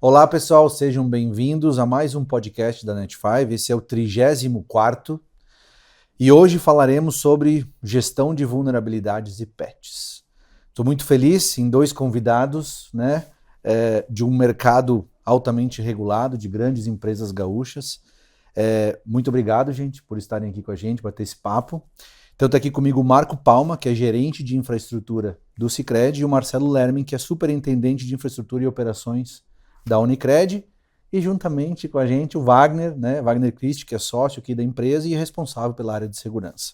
Olá pessoal, sejam bem-vindos a mais um podcast da Net5, esse é o 34º e hoje falaremos sobre gestão de vulnerabilidades e patches. Estou muito feliz em dois convidados, de um mercado altamente regulado, de grandes empresas gaúchas. Muito obrigado, gente, por estarem aqui com a gente, bater esse papo. Então está aqui comigo o Marco Palma, que é gerente de infraestrutura do Sicredi, e o Marcelo Lermin, que é superintendente de infraestrutura e operações da Unicred, e juntamente com a gente o Wagner, Wagner Christ, que é sócio aqui da empresa e é responsável pela área de segurança.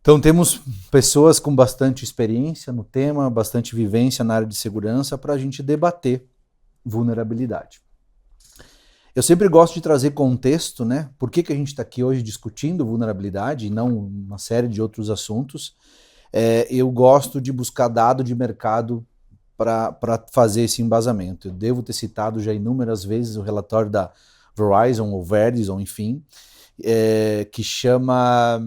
Então temos pessoas com bastante experiência no tema, bastante vivência na área de segurança para a gente debater vulnerabilidade. Eu sempre gosto de trazer contexto, por que a gente está aqui hoje discutindo vulnerabilidade e não uma série de outros assuntos. Eu gosto de buscar dado de mercado para fazer esse embasamento. Eu devo ter citado já inúmeras vezes o relatório da Verizon ou Verizon, enfim, que chama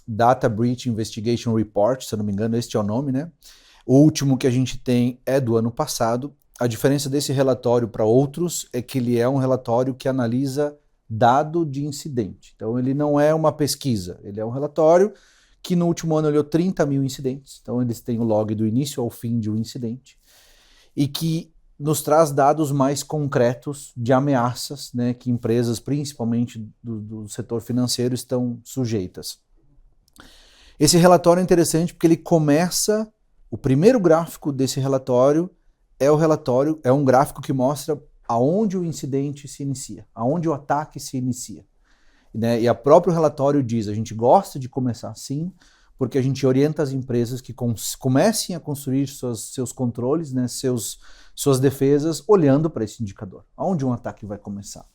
Data Breach Investigation Report, se eu não me engano, este é o nome, O último que a gente tem é do ano passado. A diferença desse relatório para outros é que ele é um relatório que analisa dado de incidente. Então ele não é uma pesquisa, ele é um relatório que no último ano olhou 30 mil incidentes. Então eles têm o log do início ao fim de um incidente e que nos traz dados mais concretos de ameaças, que empresas, principalmente do setor financeiro, estão sujeitas. Esse relatório é interessante porque ele começa, o primeiro gráfico desse relatório é um gráfico que mostra aonde o incidente se inicia, aonde o ataque se inicia. E o próprio relatório diz, a gente gosta de começar assim, porque a gente orienta as empresas que comecem a construir seus controles, suas defesas, olhando para esse indicador, aonde um ataque vai começar.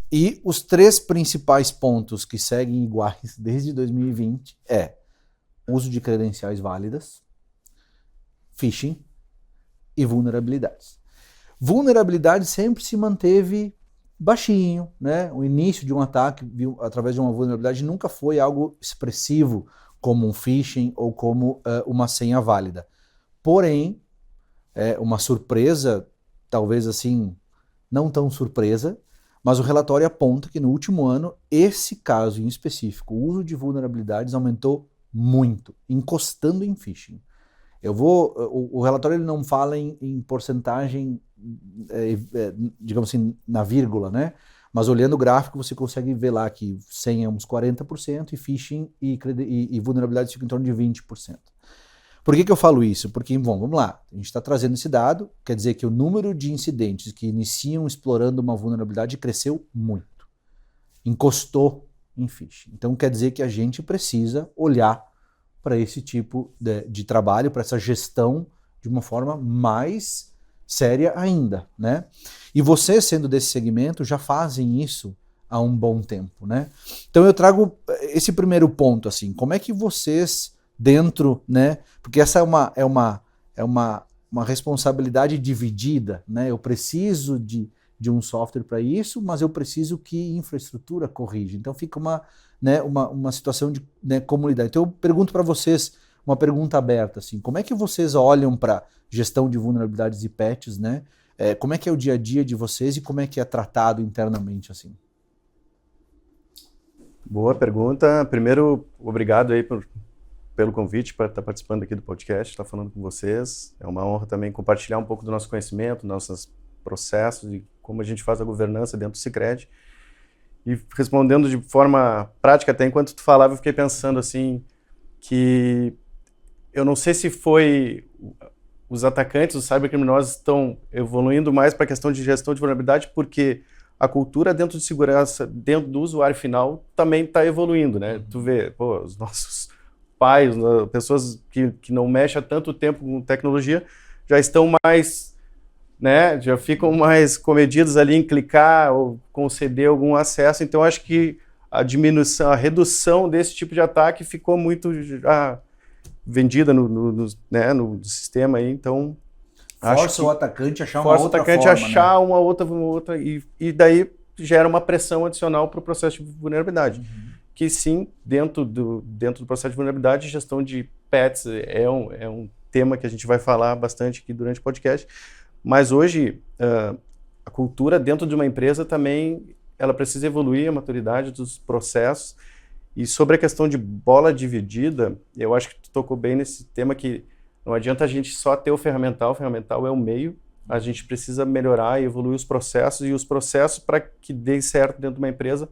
E os três principais pontos que seguem iguais desde 2020 é uso de credenciais válidas, phishing e vulnerabilidades. Vulnerabilidade sempre se manteve baixinho, O início de um ataque através de uma vulnerabilidade nunca foi algo expressivo como um phishing ou como uma senha válida. Porém, uma surpresa, talvez assim, não tão surpresa, mas o relatório aponta que no último ano, esse caso em específico, o uso de vulnerabilidades aumentou muito, encostando em phishing. O relatório ele não fala em porcentagem, digamos assim, na vírgula, Mas olhando o gráfico você consegue ver lá que senha é uns 40% e phishing e vulnerabilidade fica em torno de 20%. Por que eu falo isso? Porque, vamos lá, a gente está trazendo esse dado, quer dizer que o número de incidentes que iniciam explorando uma vulnerabilidade cresceu muito, encostou em phishing. Então quer dizer que a gente precisa olhar para esse tipo de trabalho, para essa gestão de uma forma mais séria ainda, E vocês, sendo desse segmento, já fazem isso há um bom tempo, Então eu trago esse primeiro ponto, assim, como é que vocês dentro, Porque essa é uma responsabilidade dividida, Eu preciso de um software para isso, mas eu preciso que infraestrutura corrija. Então fica uma situação de comunidade. Então eu pergunto para vocês, uma pergunta aberta, assim, como é que vocês olham para gestão de vulnerabilidades e patches, como é que é o dia a dia de vocês e como é que é tratado internamente, assim? Boa pergunta. Primeiro, obrigado aí pelo convite para estar participando aqui do podcast, estar falando com vocês. É uma honra também compartilhar um pouco do nosso conhecimento, nossos processos e como a gente faz a governança dentro do Sicredi. E respondendo de forma prática, até enquanto tu falava, eu fiquei pensando assim, que eu não sei se foi os atacantes, os cybercriminosos estão evoluindo mais para a questão de gestão de vulnerabilidade, porque a cultura dentro de segurança, dentro do usuário final, também está evoluindo, Tu vê, os nossos pais, pessoas que não mexem há tanto tempo com tecnologia, já estão mais, já ficam mais comedidos ali em clicar ou conceder algum acesso. Então acho que a redução desse tipo de ataque ficou muito vendida no sistema aí. Então Força o atacante a achar uma outra forma, achar uma outra e daí gera uma pressão adicional para o processo de vulnerabilidade. Que sim, dentro do processo de vulnerabilidade, gestão de patches é um tema que a gente vai falar bastante aqui durante o podcast. Mas hoje, a cultura dentro de uma empresa também, ela precisa evoluir, a maturidade dos processos. E sobre a questão de bola dividida, eu acho que tu tocou bem nesse tema que não adianta a gente só ter o ferramental é o meio, a gente precisa melhorar e evoluir os processos, e os processos, para que dê certo dentro de uma empresa,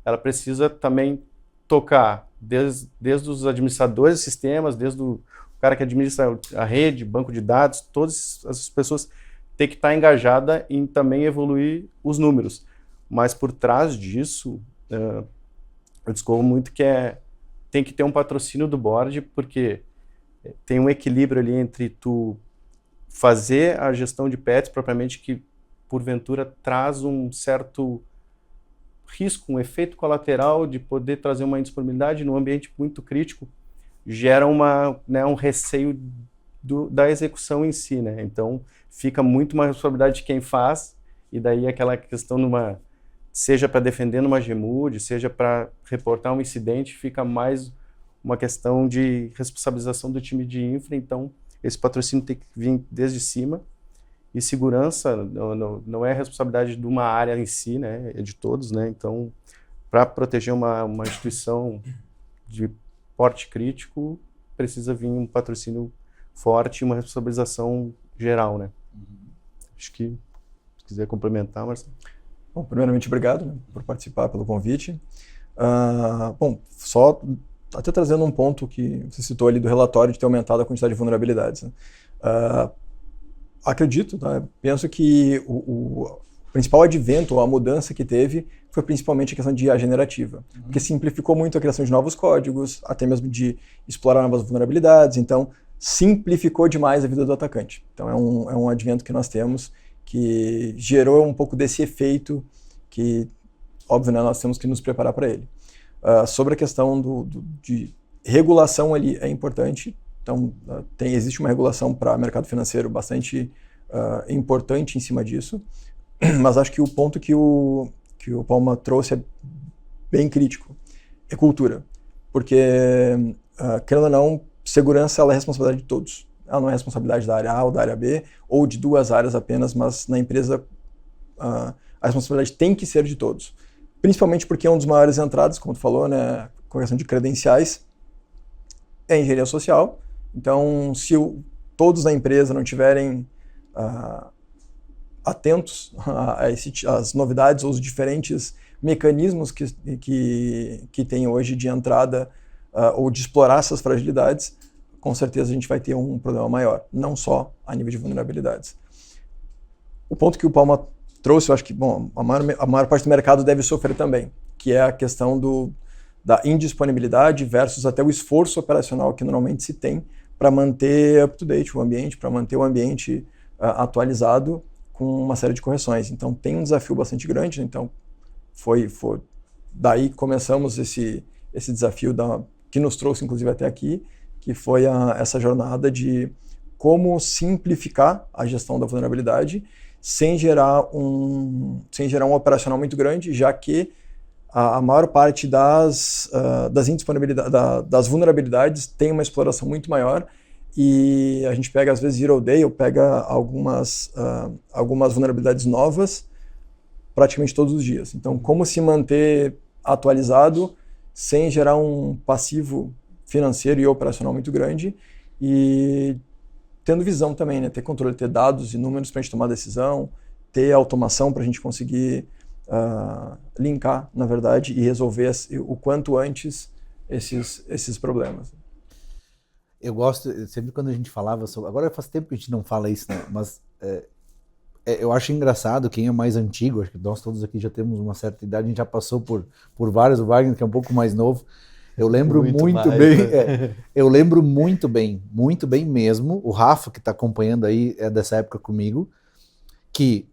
ela precisa também tocar desde os administradores de sistemas, desde o cara que administra a rede, banco de dados, todas as pessoas têm que estar engajadas em também evoluir os números. Mas por trás disso, eu discorro muito que tem que ter um patrocínio do board, porque tem um equilíbrio ali entre tu fazer a gestão de pets propriamente, que porventura traz um certo risco, um efeito colateral de poder trazer uma indisponibilidade num ambiente muito crítico, gera um receio da execução em si, né? Então fica muito uma responsabilidade de quem faz, e daí aquela questão seja para defender numa GMUD, seja para reportar um incidente, fica mais uma questão de responsabilização do time de infra. Então esse patrocínio tem que vir desde cima, e segurança não é responsabilidade de uma área em si, né? É de todos, né? Então, para proteger uma instituição de porte crítico, precisa vir um patrocínio forte e uma responsabilização geral, né? Acho que, se quiser complementar, Marcelo. Bom, primeiramente, obrigado, né, por participar, pelo convite. Bom, só até trazendo um ponto que você citou ali do relatório de ter aumentado a quantidade de vulnerabilidades, né? Acredito, tá? Penso que o principal advento, ou a mudança que teve, foi principalmente a questão de IA generativa, porque simplificou muito a criação de novos códigos, até mesmo de explorar novas vulnerabilidades. Então simplificou demais a vida do atacante. Então é um advento que nós temos, que gerou um pouco desse efeito que, óbvio, né, nós temos que nos preparar para ele. Sobre a questão de regulação ali, é importante. Então, existe uma regulação para mercado financeiro bastante importante em cima disso, mas acho que o ponto que o Palma trouxe é bem crítico, é cultura. Porque, querendo ou não, segurança ela é responsabilidade de todos. Ela não é responsabilidade da área A ou da área B, ou de duas áreas apenas, mas na empresa a responsabilidade tem que ser de todos. Principalmente porque é um dos maiores entradas, como tu falou, né, com a questão de credenciais, é a engenharia social. Então, se todos na empresa não tiverem atentos às novidades ou os diferentes mecanismos que tem hoje de entrada ou de explorar essas fragilidades, com certeza a gente vai ter um problema maior, não só a nível de vulnerabilidades. O ponto que o Palma trouxe, eu acho que a maior parte do mercado deve sofrer também, que é a questão da indisponibilidade versus até o esforço operacional que normalmente se tem para manter up-to-date o ambiente, para manter o ambiente atualizado com uma série de correções. Então tem um desafio bastante grande. Então foi daí que começamos esse desafio que nos trouxe inclusive até aqui, que foi essa jornada de como simplificar a gestão da vulnerabilidade sem gerar um operacional muito grande, já que a maior parte das indisponibilidades, das vulnerabilidades tem uma exploração muito maior, e a gente pega às vezes Zero Day, ou pega algumas vulnerabilidades novas praticamente todos os dias. Então, como se manter atualizado sem gerar um passivo financeiro e operacional muito grande, e tendo visão também, né? Ter controle, ter dados e números para a gente tomar decisão, ter automação para a gente conseguir linkar, na verdade, e resolver o quanto antes esses problemas. Eu gosto, sempre quando a gente falava sobre... Agora faz tempo que a gente não fala isso, né? Mas eu acho engraçado, quem é mais antigo, acho que nós todos aqui já temos uma certa idade, a gente já passou por vários, o Wagner, que é um pouco mais novo. Eu lembro muito bem, eu lembro muito bem mesmo, o Rafa, que está acompanhando aí, é dessa época comigo, que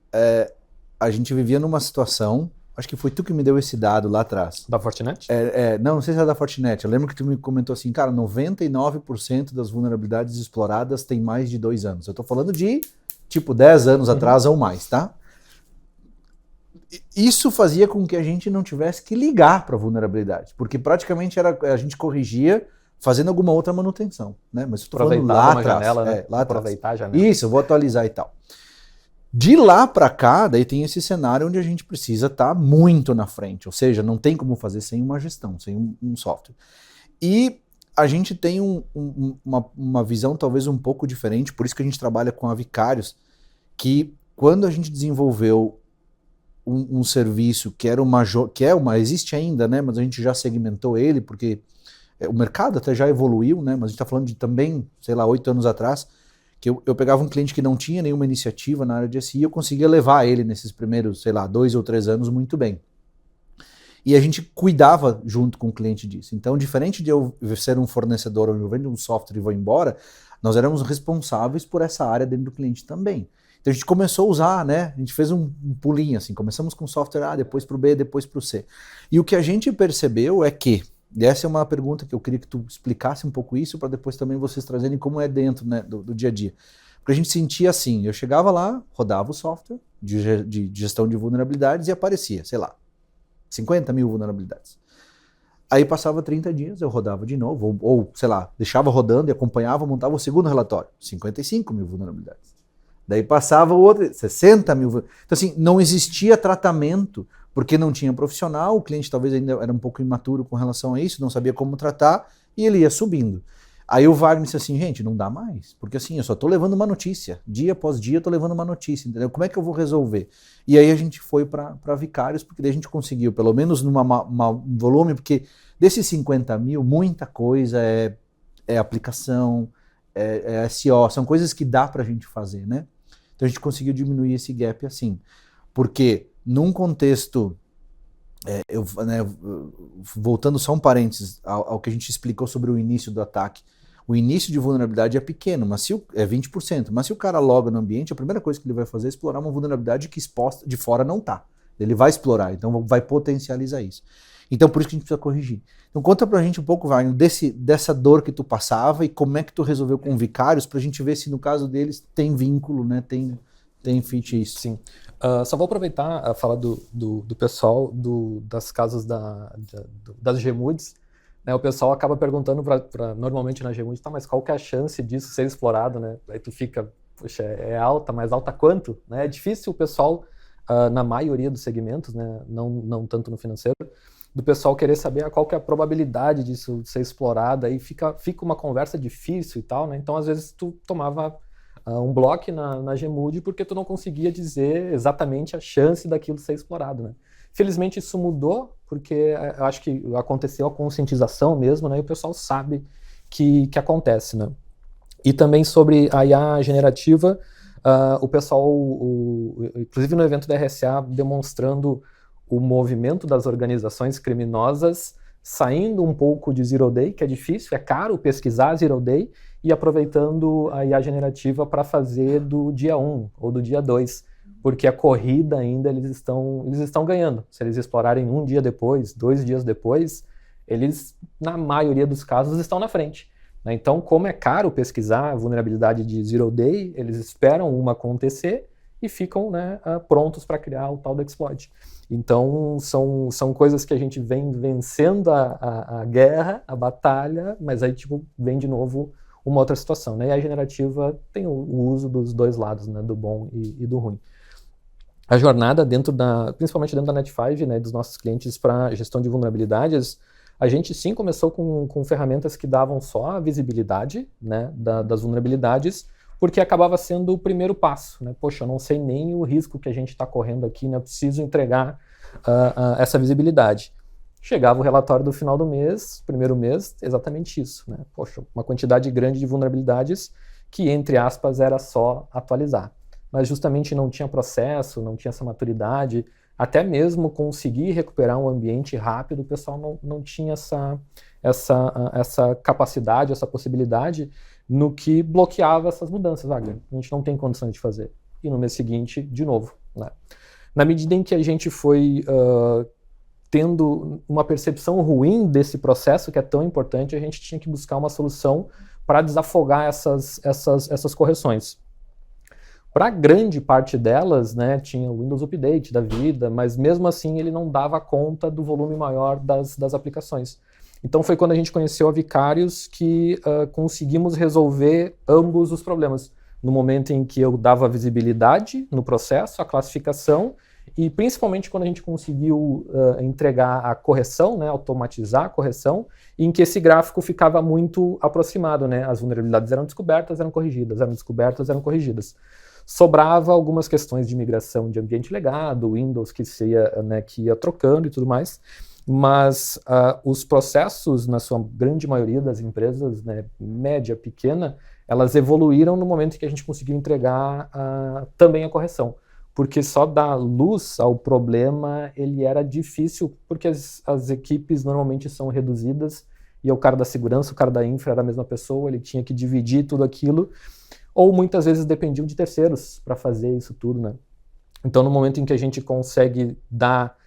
a gente vivia numa situação, acho que foi tu que me deu esse dado lá atrás. Da Fortinet? Não sei se é da Fortinet, eu lembro que tu me comentou assim, cara, 99% das vulnerabilidades exploradas tem mais de 2 anos. Eu tô falando de, 10 anos atrás ou mais, tá? Isso fazia com que a gente não tivesse que ligar para a vulnerabilidade, porque praticamente a gente corrigia fazendo alguma outra manutenção, né? Mas estou falando lá atrás, janela, né? Lá aproveitar a janela. Isso, eu vou atualizar e tal. De lá para cá, daí tem esse cenário onde a gente precisa estar muito na frente, ou seja, não tem como fazer sem uma gestão, sem um software. E a gente tem uma visão talvez um pouco diferente, por isso que a gente trabalha com a Vicários, que quando a gente desenvolveu um serviço que existe ainda, né, mas a gente já segmentou ele, porque o mercado até já evoluiu, né, mas a gente está falando de também, sei lá, 8 anos atrás, que eu pegava um cliente que não tinha nenhuma iniciativa na área de SI e eu conseguia levar ele nesses primeiros, sei lá, 2 ou 3 anos muito bem. E a gente cuidava junto com o cliente disso. Então, diferente de eu ser um fornecedor onde eu vendo um software e vou embora, nós éramos responsáveis por essa área dentro do cliente também. Então a gente começou a usar, né? A gente fez um pulinho assim, começamos com software A, depois para o B, depois para o C. E o que a gente percebeu é que, e essa é uma pergunta que eu queria que tu explicasse um pouco isso, para depois também vocês trazerem como é dentro, né, do dia a dia. Porque a gente sentia assim, eu chegava lá, rodava o software de gestão de vulnerabilidades e aparecia, sei lá, 50 mil vulnerabilidades. Aí passava 30 dias, eu rodava de novo, ou sei lá, deixava rodando e acompanhava, montava o segundo relatório, 55 mil vulnerabilidades. Daí passava o outro, 60 mil. Então assim, não existia tratamento, porque não tinha profissional, o cliente talvez ainda era um pouco imaturo com relação a isso, não sabia como tratar, e ele ia subindo. Aí o Wagner disse assim, gente, não dá mais, porque assim, eu só estou levando uma notícia, dia após dia eu estou levando uma notícia, entendeu? Como é que eu vou resolver? E aí a gente foi para Vicários, porque daí a gente conseguiu, pelo menos num volume, porque desses 50 mil, muita coisa é aplicação, é SEO, são coisas que dá para a gente fazer, né? Então a gente conseguiu diminuir esse gap assim, porque num contexto, voltando só um parênteses ao que a gente explicou sobre o início do ataque, o início de vulnerabilidade é pequeno, mas é 20%, mas se o cara loga no ambiente, a primeira coisa que ele vai fazer é explorar uma vulnerabilidade que exposta de fora não está. Ele vai explorar, então vai potencializar isso. Então por isso que a gente precisa corrigir. Então conta pra gente um pouco, Wagner, dessa dor que tu passava e como é que tu resolveu com Vicários, pra gente ver se no caso deles tem vínculo, né? Tem fit isso. Sim. Só vou aproveitar a fala do pessoal das casas das Gemudes. Né? O pessoal acaba perguntando normalmente na Gemudes, tá, mas qual que é a chance disso ser explorado, né? Aí tu fica, poxa, é alta, mas alta quanto? Né? É difícil o pessoal, na maioria dos segmentos, né? Não tanto no financeiro, do pessoal querer saber qual que é a probabilidade disso ser explorado, aí fica uma conversa difícil e tal, né? Então às vezes tu tomava um bloco na Gemude porque tu não conseguia dizer exatamente a chance daquilo ser explorado, né? Felizmente isso mudou, porque eu acho que aconteceu a conscientização mesmo, né? E o pessoal sabe que acontece, né? E também sobre a IA generativa, o pessoal, inclusive no evento da RSA, demonstrando o movimento das organizações criminosas saindo um pouco de Zero Day, que é difícil, é caro pesquisar Zero Day, e aproveitando a IA generativa para fazer do dia 1 ou do dia 2, porque a corrida ainda eles estão ganhando. Se eles explorarem um dia depois, 2 dias depois, eles, na maioria dos casos, estão na frente. Né? Então, como é caro pesquisar a vulnerabilidade de Zero Day, eles esperam uma acontecer e ficam, né, prontos para criar o tal do exploit. Então, são coisas que a gente vem vencendo a guerra, a batalha, mas aí tipo, vem de novo uma outra situação. Né? E a generativa tem o uso dos dois lados, né, do bom e do ruim. A jornada principalmente dentro da Net5, né, dos nossos clientes para gestão de vulnerabilidades, a gente sim começou com ferramentas que davam só a visibilidade, né, das vulnerabilidades, porque acabava sendo o primeiro passo, né? Poxa, eu não sei nem o risco que a gente está correndo aqui, né? Eu preciso entregar essa visibilidade. Chegava o relatório do final do mês, primeiro mês, exatamente isso, né? Poxa, uma quantidade grande de vulnerabilidades que, entre aspas, era só atualizar. Mas justamente não tinha processo, não tinha essa maturidade, até mesmo conseguir recuperar um ambiente rápido, o pessoal não tinha essa capacidade, essa possibilidade, no que bloqueava essas mudanças. A gente não tem condições de fazer. E no mês seguinte, de novo. Né? Na medida em que a gente foi tendo uma percepção ruim desse processo, que é tão importante, a gente tinha que buscar uma solução para desafogar essas correções. Para grande parte delas, né, tinha o Windows Update da vida, mas mesmo assim ele não dava conta do volume maior das aplicações. Então foi quando a gente conheceu a Vicários que conseguimos resolver ambos os problemas. no momento em que eu dava visibilidade no processo, a classificação, e principalmente quando a gente conseguiu entregar a correção, né, automatizar a correção, em que esse gráfico ficava muito aproximado, né, as vulnerabilidades eram descobertas, eram corrigidas, eram descobertas, eram corrigidas. Sobrava algumas questões de migração de ambiente legado, Windows que ia trocando e tudo mais, mas os processos, na sua grande maioria das empresas, né, média, pequena, elas evoluíram no momento em que a gente conseguiu entregar também a correção. Porque só dar luz ao problema, ele era difícil, porque as equipes normalmente são reduzidas, e o cara da segurança, o cara da infra era a mesma pessoa, ele tinha que dividir tudo aquilo, ou muitas vezes dependiam de terceiros para fazer isso tudo, né? Então, no momento em que a gente consegue dar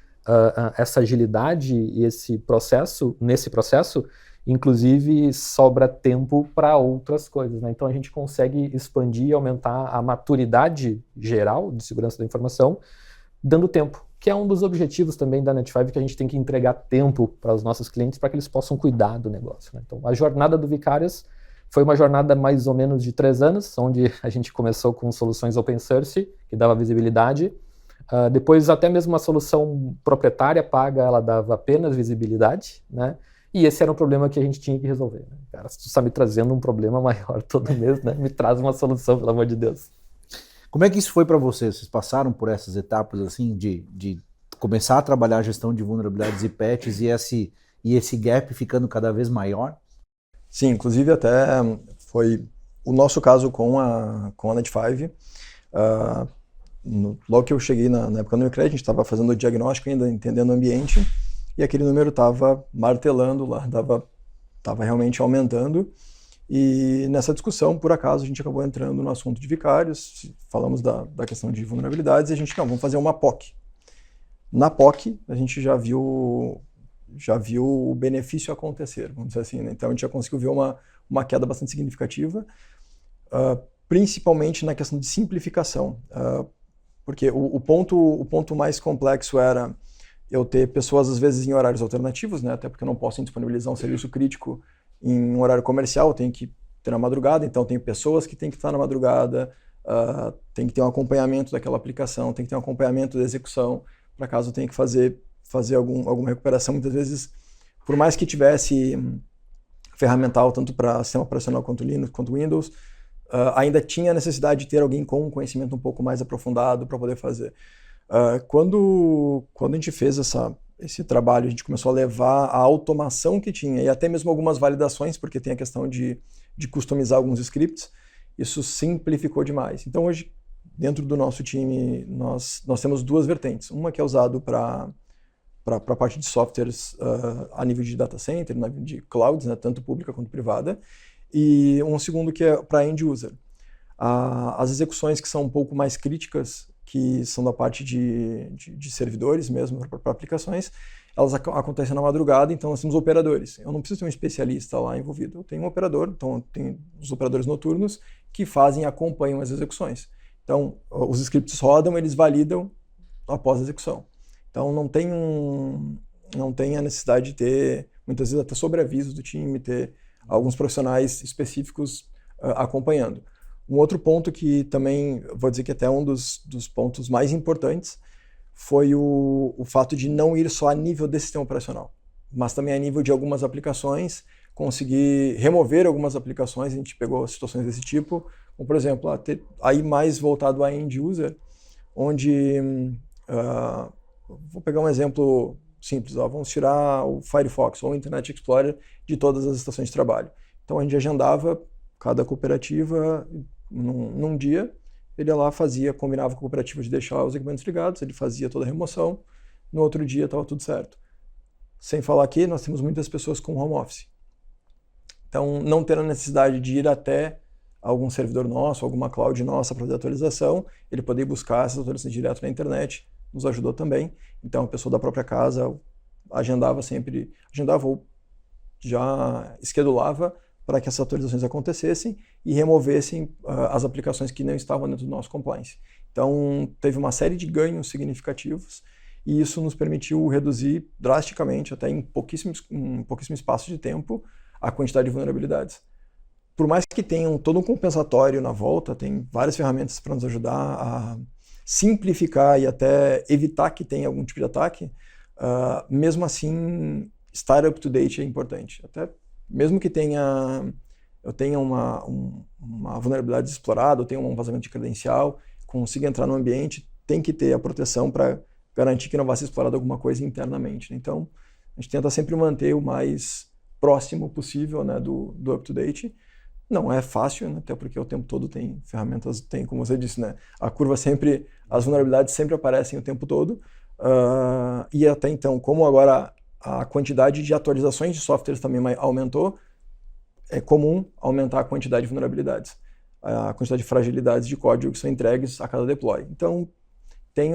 essa agilidade e nesse processo, inclusive sobra tempo para outras coisas, né? Então a gente consegue expandir e aumentar a maturidade geral de segurança da informação, dando tempo, que é um dos objetivos também da Net5, que a gente tem que entregar tempo para os nossos clientes para que eles possam cuidar do negócio, né? Então a jornada do Vicarious foi uma jornada mais ou menos de 3 anos, onde a gente começou com soluções open source, que dava visibilidade. Depois até mesmo uma solução proprietária paga, ela dava apenas visibilidade, né? E esse era um problema que a gente tinha que resolver, né? Cara, se tu está me trazendo um problema maior todo mês, né? Me traz uma solução, pelo amor de Deus. Como é que isso foi para vocês? Vocês passaram por essas etapas assim de começar a trabalhar a gestão de vulnerabilidades e patches e esse gap ficando cada vez maior? Sim, inclusive até foi o nosso caso com a Net5. Logo que eu cheguei na época do Unicred, a gente estava fazendo o diagnóstico ainda, entendendo o ambiente, e aquele número estava martelando lá, estava realmente aumentando. E nessa discussão, por acaso, a gente acabou entrando no assunto de vicários, falamos da questão de vulnerabilidades, e a gente, vamos fazer uma POC. Na POC, a gente já viu o benefício acontecer, vamos dizer assim, né? Então a gente já conseguiu ver uma queda bastante significativa, principalmente na questão de simplificação, porque o ponto mais complexo era eu ter pessoas, às vezes, em horários alternativos, né? Até porque eu não posso disponibilizar um serviço crítico em um horário comercial, eu tenho que ter na madrugada, então tem pessoas que têm que estar na madrugada, tem que ter um acompanhamento daquela aplicação, tem que ter um acompanhamento da execução, para caso eu tenha que fazer alguma recuperação. Muitas vezes, por mais que tivesse ferramental tanto para sistema operacional quanto Linux, quanto Windows, ainda tinha necessidade de ter alguém com um conhecimento um pouco mais aprofundado para poder fazer. Quando a gente fez esse trabalho, a gente começou a levar a automação que tinha, e até mesmo algumas validações, porque tem a questão de customizar alguns scripts, isso simplificou demais. Então hoje, dentro do nosso time, nós temos 2 vertentes. Uma que é usado para a parte de softwares a nível de data center, a nível de clouds, né, tanto pública quanto privada, e um segundo que é para end user. As execuções que são um pouco mais críticas, que são da parte de servidores mesmo, para aplicações, elas acontecem na madrugada, então nós temos operadores. Eu não preciso ter um especialista lá envolvido, eu tenho um operador, então tem os operadores noturnos que acompanham as execuções. Então, os scripts rodam, eles validam após a execução. Então, não tem a necessidade de ter, muitas vezes, até sobreaviso do time, ter alguns profissionais específicos acompanhando. Um outro ponto que também, vou dizer que até um dos pontos mais importantes, foi o fato de não ir só a nível desse sistema operacional, mas também a nível de algumas aplicações, conseguir remover algumas aplicações. A gente pegou situações desse tipo, como por exemplo, aí mais voltado a end user, onde, vou pegar um exemplo simples, vamos tirar o Firefox ou o Internet Explorer de todas as estações de trabalho. Então a gente agendava cada cooperativa num dia, ele ia lá, combinava com a cooperativa de deixar os equipamentos ligados, ele fazia toda a remoção, no outro dia estava tudo certo. Sem falar que nós temos muitas pessoas com home office. Então, não ter a necessidade de ir até algum servidor nosso, alguma cloud nossa para fazer atualização, ele poder buscar essas atualizações direto na internet, nos ajudou também. Então, a pessoa da própria casa agendava ou já esquedulava para que essas atualizações acontecessem e removessem as aplicações que não estavam dentro do nosso compliance. Então, teve uma série de ganhos significativos e isso nos permitiu reduzir drasticamente, até em pouquíssimo espaço de tempo, a quantidade de vulnerabilidades. por mais que tenha todo um compensatório na volta, tem várias ferramentas para nos ajudar a simplificar e até evitar que tenha algum tipo de ataque, mesmo assim, estar up to date é importante. Até mesmo que eu tenha uma vulnerabilidade explorada, eu tenha um vazamento de credencial, consiga entrar no ambiente, tem que ter a proteção para garantir que não vai ser explorada alguma coisa internamente. Então, a gente tenta sempre manter o mais próximo possível, né, do up to date. Não é fácil, né, até porque o tempo todo tem ferramentas, tem, como você disse, né, a curva sempre, as vulnerabilidades sempre aparecem o tempo todo. E até então, como agora a quantidade de atualizações de softwares também aumentou, é comum aumentar a quantidade de vulnerabilidades, a quantidade de fragilidades de código que são entregues a cada deploy. Então, tem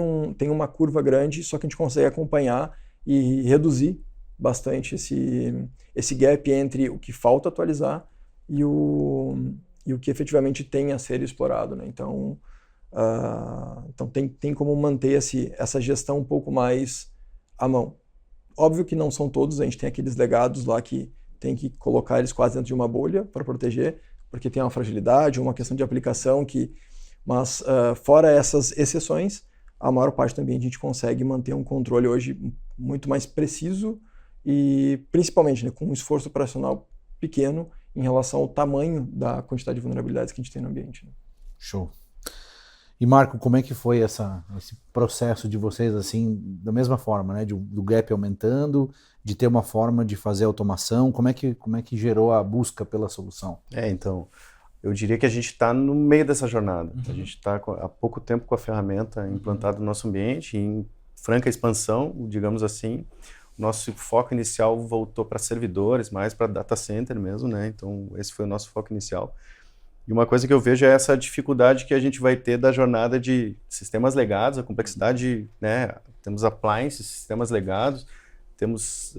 uma curva grande, só que a gente consegue acompanhar e reduzir bastante esse gap entre o que falta atualizar e o que efetivamente tem a ser explorado, né? Então tem como manter essa gestão um pouco mais à mão. Óbvio que não são todos, a gente tem aqueles legados lá que tem que colocar eles quase dentro de uma bolha para proteger, porque tem uma fragilidade ou uma questão de aplicação mas fora essas exceções, a maior parte do ambiente a gente consegue manter um controle hoje muito mais preciso e principalmente, né, com um esforço operacional pequeno em relação ao tamanho da quantidade de vulnerabilidades que a gente tem no ambiente. Né? Show. E Marco, como é que foi esse processo de vocês, assim, da mesma forma, né, do gap aumentando, de ter uma forma de fazer automação, como é que gerou a busca pela solução? Então, eu diria que a gente está no meio dessa jornada. A gente está há pouco tempo com a ferramenta implantada no nosso ambiente, em franca expansão, digamos assim. Nosso foco inicial voltou para servidores, mais para data center mesmo, né? Então, esse foi o nosso foco inicial. E uma coisa que eu vejo é essa dificuldade que a gente vai ter da jornada de sistemas legados, a complexidade, né? Temos appliances, sistemas legados, temos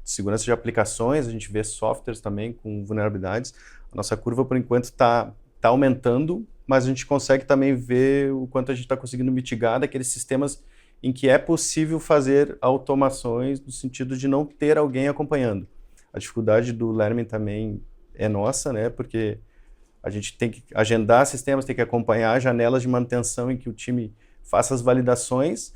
segurança de aplicações, a gente vê softwares também com vulnerabilidades. A nossa curva, por enquanto, está aumentando, mas a gente consegue também ver o quanto a gente está conseguindo mitigar daqueles sistemas em que é possível fazer automações no sentido de não ter alguém acompanhando. A dificuldade do learning também é nossa, né? Porque a gente tem que agendar sistemas, tem que acompanhar janelas de manutenção em que o time faça as validações.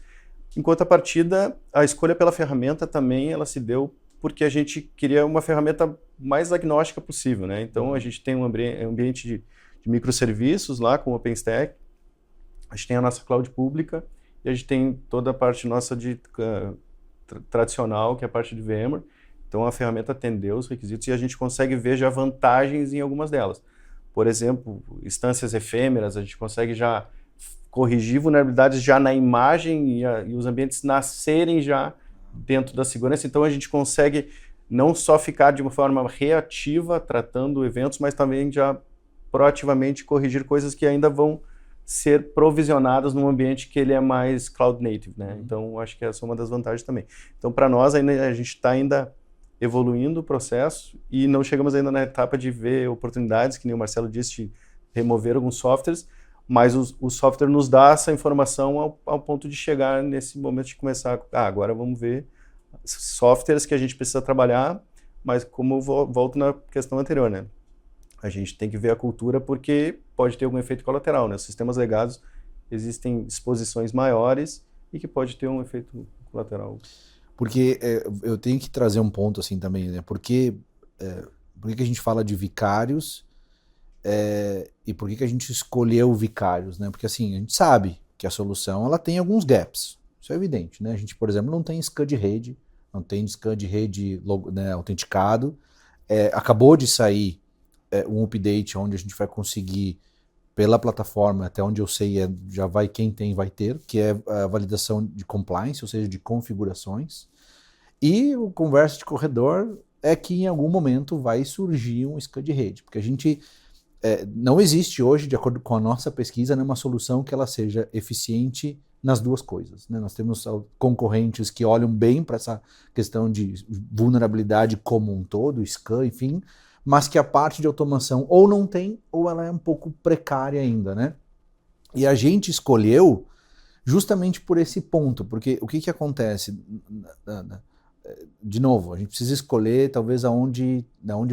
Em contrapartida, a escolha pela ferramenta também ela se deu porque a gente queria uma ferramenta mais agnóstica possível, né? Então, a gente tem um ambiente de microserviços lá com o OpenStack, a gente tem a nossa cloud pública e a gente tem toda a parte nossa de tradicional, que é a parte de VMware. Então, a ferramenta atendeu os requisitos e a gente consegue ver já vantagens em algumas delas. Por exemplo, instâncias efêmeras, a gente consegue já corrigir vulnerabilidades já na imagem e os ambientes nascerem já dentro da segurança. Então, a gente consegue não só ficar de uma forma reativa, tratando eventos, mas também já proativamente corrigir coisas que ainda vão ser provisionadas num ambiente que ele é mais cloud native, né? Então, acho que essa é uma das vantagens também. Então, para nós, ainda, a gente está ainda evoluindo o processo e não chegamos ainda na etapa de ver oportunidades, que nem o Marcelo disse, de remover alguns softwares, mas o software nos dá essa informação ao ponto de chegar nesse momento de começar, agora vamos ver softwares que a gente precisa trabalhar, mas como eu volto na questão anterior, né? A gente tem que ver a cultura porque pode ter algum efeito colateral, né? Os sistemas legados existem exposições maiores e que pode ter um efeito colateral. Porque eu tenho que trazer um ponto assim também, né? Por que a gente fala de vicários e por que a gente escolheu vicários, né? Porque assim, a gente sabe que a solução ela tem alguns gaps, isso é evidente, né? A gente, por exemplo, não tem scan de rede, não tem scan de rede, né, autenticado. Acabou de sair um update onde a gente vai conseguir, pela plataforma, até onde eu sei, já vai quem tem vai ter, que é a validação de compliance, ou seja, de configurações. E o conversa de corredor é que em algum momento vai surgir um scan de rede, porque a gente não existe hoje, de acordo com a nossa pesquisa, uma solução que ela seja eficiente nas duas coisas, né? Nós temos concorrentes que olham bem para essa questão de vulnerabilidade como um todo, scan, enfim, mas que a parte de automação ou não tem, ou ela é um pouco precária ainda, né? E a gente escolheu justamente por esse ponto, porque o que acontece? De novo, a gente precisa escolher talvez aonde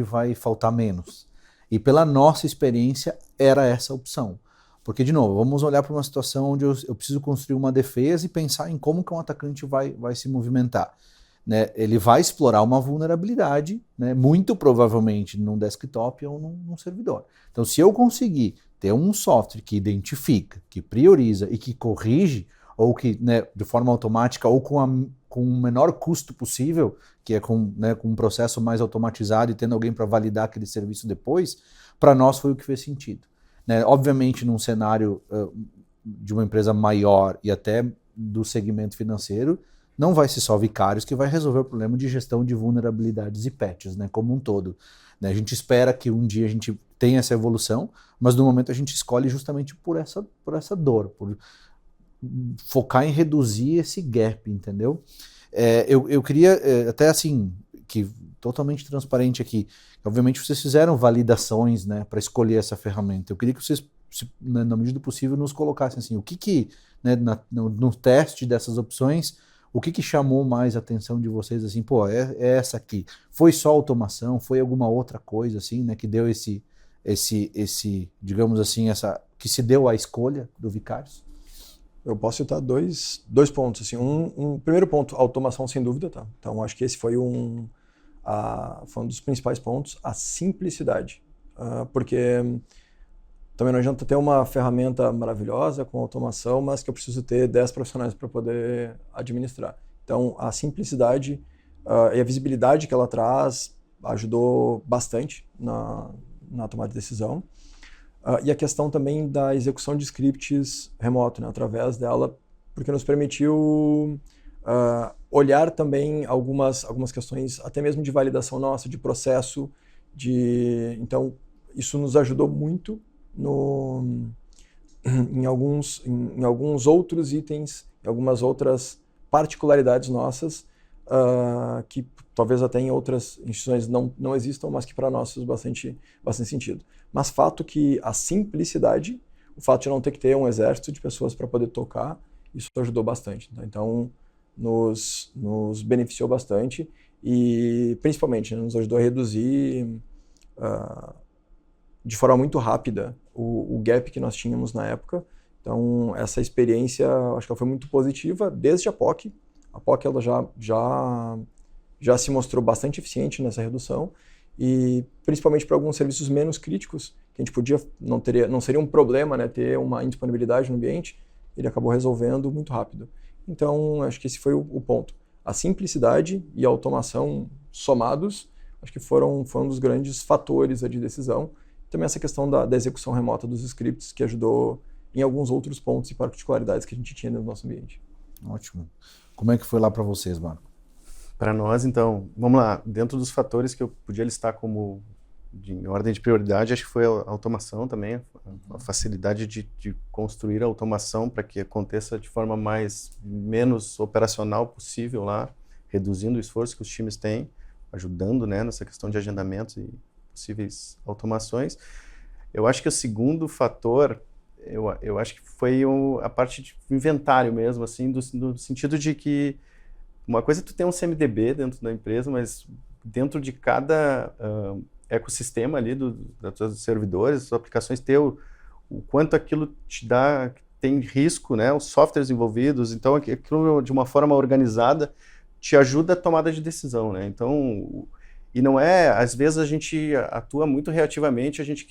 vai faltar menos. E pela nossa experiência, era essa a opção. Porque, de novo, vamos olhar para uma situação onde eu preciso construir uma defesa e pensar em como que um atacante vai se movimentar. Né? Ele vai explorar uma vulnerabilidade, né? Muito provavelmente num desktop ou num servidor. Então, se eu conseguir ter um software que identifica, que prioriza e que corrige, ou que, né, de forma automática ou com o menor custo possível, que é com um processo mais automatizado e tendo alguém para validar aquele serviço depois, para nós foi o que fez sentido. Né? Obviamente, num cenário de uma empresa maior e até do segmento financeiro, não vai ser só Vicarious que vai resolver o problema de gestão de vulnerabilidades e patches, né, como um todo. Né? A gente espera que um dia a gente tenha essa evolução, mas no momento a gente escolhe justamente por essa dor, por focar em reduzir esse gap, entendeu? Eu queria, até assim, que totalmente transparente aqui, obviamente vocês fizeram validações, né, para escolher essa ferramenta. Eu queria que vocês, na medida do possível, nos colocassem assim, o que né, no teste dessas opções, o que chamou mais a atenção de vocês, assim, pô, é essa aqui. Foi só automação? Foi alguma outra coisa, assim, né, que deu esse digamos assim, que se deu a escolha do Vicarious? Eu posso citar dois pontos. Assim. Um primeiro ponto, automação sem dúvida. Tá? Então, acho que esse foi um dos principais pontos, a simplicidade. Porque também não adianta ter uma ferramenta maravilhosa com automação, mas que eu preciso ter 10 profissionais para poder administrar. Então, a simplicidade e a visibilidade que ela traz ajudou bastante na tomada de decisão. E a questão também da execução de scripts remoto, né, através dela, porque nos permitiu olhar também algumas questões, até mesmo de validação nossa, de processo, então isso nos ajudou muito em alguns outros itens, em algumas outras particularidades nossas, que talvez até em outras instituições não existam, mas que para nós faz bastante sentido. Mas fato que a simplicidade, o fato de não ter que ter um exército de pessoas para poder tocar, isso ajudou bastante. Então, nos beneficiou bastante e, principalmente, nos ajudou a reduzir de forma muito rápida o gap que nós tínhamos na época. Então, essa experiência, acho que ela foi muito positiva desde a POC. A POC ela já se mostrou bastante eficiente nessa redução e principalmente para alguns serviços menos críticos, que a gente não seria um problema, né, ter uma indisponibilidade no ambiente, ele acabou resolvendo muito rápido. Então, acho que esse foi o ponto. A simplicidade e a automação somados, acho que foram um dos grandes fatores de decisão. Também essa questão da execução remota dos scripts, que ajudou em alguns outros pontos e particularidades que a gente tinha no nosso ambiente. Ótimo. Como é que foi lá para vocês, Marco? Para nós, então, vamos lá, dentro dos fatores que eu podia listar como em ordem de prioridade, acho que foi a automação também, a facilidade de construir a automação para que aconteça de forma menos operacional possível lá, reduzindo o esforço que os times têm, ajudando, né, nessa questão de agendamentos e possíveis automações. Eu acho que o segundo fator, eu acho que foi a parte de inventário mesmo, assim, no sentido de que uma coisa é tu ter um CMDB dentro da empresa, mas dentro de cada ecossistema ali dos teus servidores, das suas aplicações, ter o quanto aquilo te dá, tem risco, né, os softwares envolvidos, então aquilo de uma forma organizada te ajuda a tomada de decisão, né, então, e não é, às vezes a gente atua muito reativamente, a gente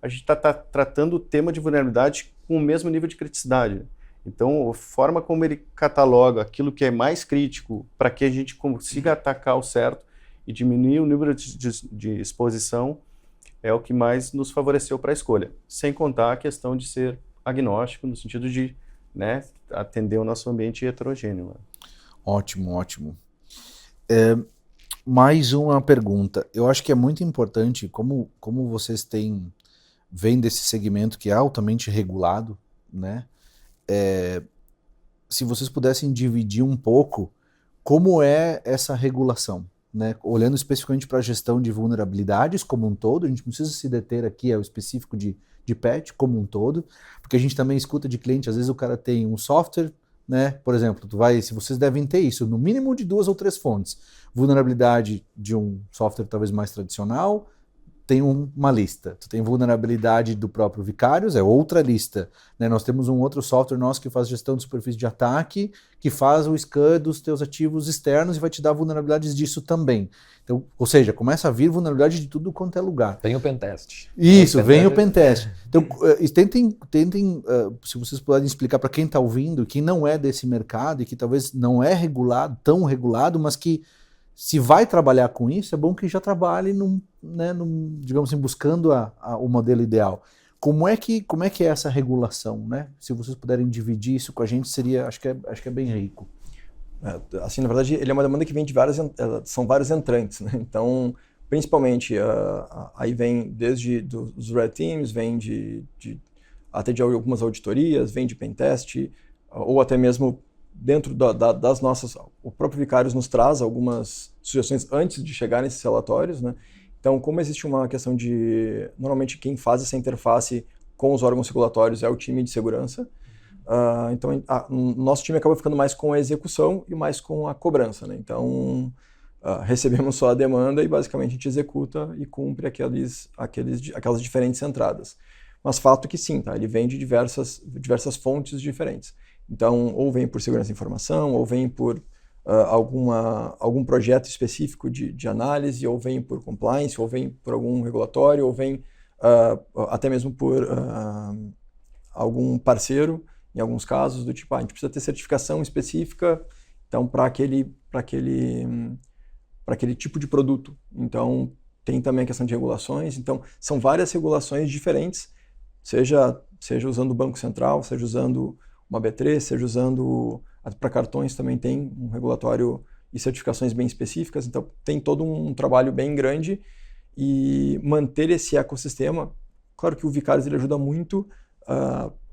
está tratando o tema de vulnerabilidade com o mesmo nível de criticidade. Então, a forma como ele cataloga aquilo que é mais crítico para que a gente consiga atacar o certo e diminuir o número de exposição é o que mais nos favoreceu para a escolha. Sem contar a questão de ser agnóstico, no sentido de, né, atender o nosso ambiente heterogêneo. Ótimo, ótimo. Mais uma pergunta. Eu acho que é muito importante, como vocês vêm desse segmento que é altamente regulado, né? Se vocês pudessem dividir um pouco como é essa regulação, né? Olhando especificamente para a gestão de vulnerabilidades como um todo, a gente não precisa se deter aqui ao específico de patch como um todo, porque a gente também escuta de cliente, às vezes o cara tem um software, né? Por exemplo, se vocês devem ter isso, no mínimo de 2 ou 3 fontes, vulnerabilidade de um software talvez mais tradicional, tem uma lista. Tu tem vulnerabilidade do próprio Vicarious, é outra lista. Né? Nós temos um outro software nosso que faz gestão de superfície de ataque, que faz o scan dos teus ativos externos e vai te dar vulnerabilidades disso também. Então, ou seja, começa a vir vulnerabilidade de tudo quanto é lugar. Vem o pentest. Isso, vem o pentest. Então, tentem se vocês puderem explicar para quem está ouvindo, que não é desse mercado e que talvez não é tão regulado, mas que se vai trabalhar com isso, é bom que já trabalhe digamos assim, buscando o modelo ideal. Como é que é essa regulação, né? Se vocês puderem dividir isso com a gente, acho que é bem rico. Assim, na verdade, ele é uma demanda que vem de são vários entrantes, né? Então, principalmente, aí vem desde os Red Teams, vem até de algumas auditorias, vem de pentest, ou até mesmo dentro das nossas... O próprio Vicarious nos traz algumas sugestões antes de chegar nesses relatórios, né? Então, como existe uma questão de... Normalmente, quem faz essa interface com os órgãos regulatórios é o time de segurança. Então, nosso time acaba ficando mais com a execução e mais com a cobrança, né? Então, recebemos só a demanda e, basicamente, a gente executa e cumpre aquelas diferentes entradas. Mas fato que sim, tá? Ele vem de diversas fontes diferentes. Então, ou vem por segurança da informação, ou vem por algum projeto específico de análise, ou vem por compliance, ou vem por algum regulatório, ou vem até mesmo por algum parceiro, em alguns casos, do tipo, a gente precisa ter certificação específica, então, para aquele tipo de produto. Então, tem também a questão de regulações. Então, são várias regulações diferentes, seja usando o Banco Central, seja usando uma B3, seja usando... Para cartões também tem um regulatório e certificações bem específicas, então tem todo um trabalho bem grande e manter esse ecossistema. Claro que o Vicarious ele ajuda muito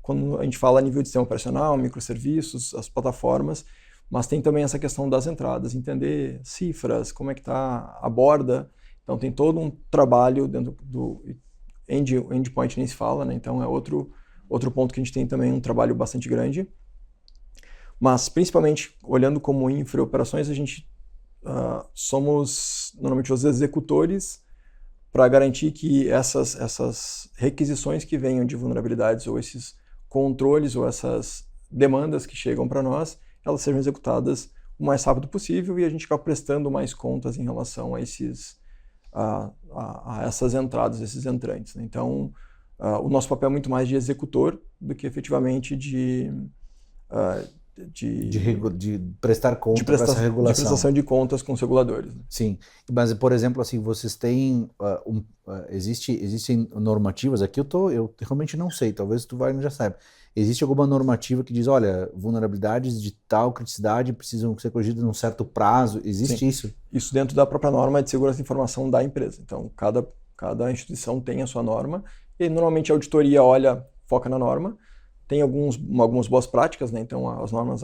quando a gente fala a nível de sistema operacional, microserviços, as plataformas, mas tem também essa questão das entradas, entender cifras, como é que está a borda. Então tem todo um trabalho dentro do endpoint, nem se fala, né? Então é outro ponto que a gente tem também um trabalho bastante grande. Mas, principalmente, olhando como infra-operações, a gente somos, normalmente, os executores para garantir que essas requisições que venham de vulnerabilidades ou esses controles ou essas demandas que chegam para nós, elas sejam executadas o mais rápido possível e a gente acaba prestando mais contas em relação a essas entradas, esses entrantes, né? Então, o nosso papel é muito mais de executor do que efetivamente de prestar conta para essa regulação. De prestação de contas com os reguladores. Né? Sim, mas por exemplo, assim, vocês têm, existem normativas, aqui eu realmente não sei, talvez tu já saiba, existe alguma normativa que diz, olha, vulnerabilidades de tal criticidade precisam ser corrigidas num certo prazo, existe Sim. isso? Isso dentro da própria norma de segurança da informação da empresa, então cada instituição tem a sua norma e normalmente a auditoria foca na norma. Tem algumas boas práticas, né? Então as normas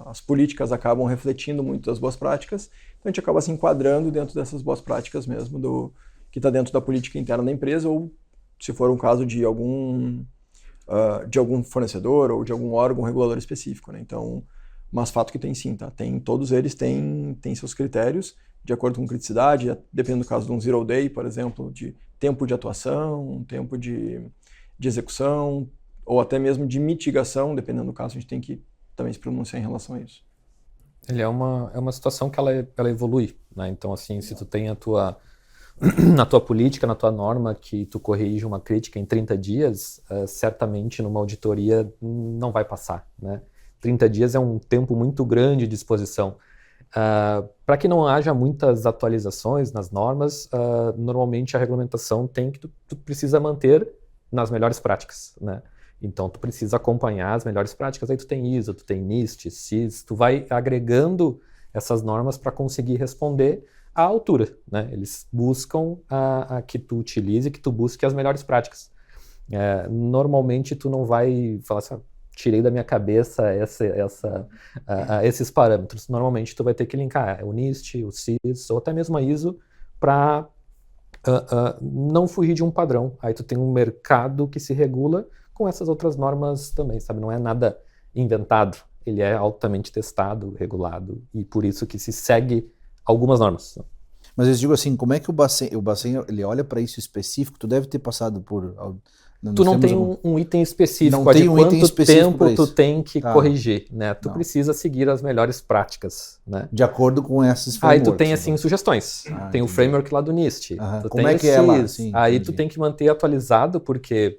as políticas acabam refletindo muito das boas práticas, então a gente acaba se enquadrando dentro dessas boas práticas mesmo, que está dentro da política interna da empresa, ou se for um caso de algum fornecedor ou de algum órgão regulador específico, né? Então, mas fato que tem sim, tá? Todos eles têm seus critérios, de acordo com criticidade, dependendo do caso de um zero day, por exemplo, de tempo de atuação, tempo de execução, ou até mesmo de mitigação, dependendo do caso, a gente tem que também se pronunciar em relação a isso. Ele é uma situação que ela evolui, né? Então, assim, se tu tem na tua política, na tua norma, que tu corrige uma crítica em 30 dias, certamente numa auditoria não vai passar, né? 30 dias é um tempo muito grande de exposição. Para que não haja muitas atualizações nas normas, normalmente a regulamentação tu precisa manter nas melhores práticas, né? Então, tu precisa acompanhar as melhores práticas, aí tu tem ISO, tu tem NIST, CIS, tu vai agregando essas normas para conseguir responder à altura, né? Eles buscam que tu utilize, que tu busque as melhores práticas. Normalmente, tu não vai falar assim, tirei da minha cabeça esses parâmetros. Normalmente, tu vai ter que linkar o NIST, o CIS, ou até mesmo a ISO, para não fugir de um padrão. Aí tu tem um mercado que se regula com essas outras normas também, sabe? Não é nada inventado, ele é altamente testado, regulado, e por isso que se segue algumas normas. Mas eu digo assim, como é que o Bacen ele olha para isso específico? Tu deve ter passado por... Tu não tem um item específico, não tem um quanto item específico tempo tu tem que Tá. corrigir, né? Tu Não. precisa seguir as melhores práticas, né? De acordo com esses Aí frameworks. tu tem, assim, sugestões. Tem o framework lá do NIST. Aham. Tu Como tem é que é lá? esses. Sim, Aí entendi. tu tem que manter atualizado, porque